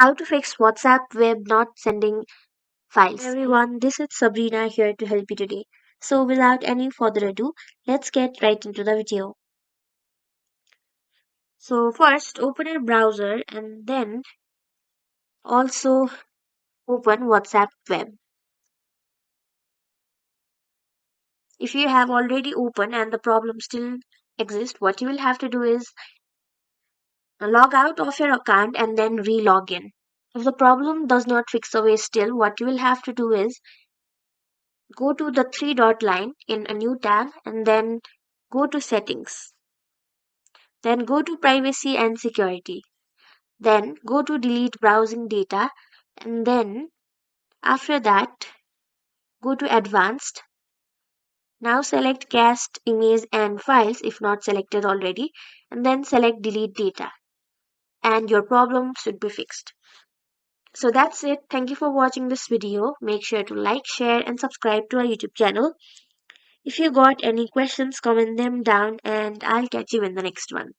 How to fix WhatsApp web not sending files. Everyone, this is Sabrina here to help you today. So, without any further ado, let's get right into the video. So, first open your browser and then also open WhatsApp web. If you have already opened and the problem still exists, what you will have to do is log out of your account and then re-log in. If the problem does not fix away still, what you will have to do is go to the three dot line in a new tab and then go to settings. Then go to privacy and security. Then go to delete browsing data and then after that go to advanced. Now select cached image and files if not selected already and then select delete data and your problem should be fixed. So that's it. Thank you for watching this video. Make sure to like, share and subscribe to our YouTube channel. If you got any questions, comment them down and I'll catch you in the next one.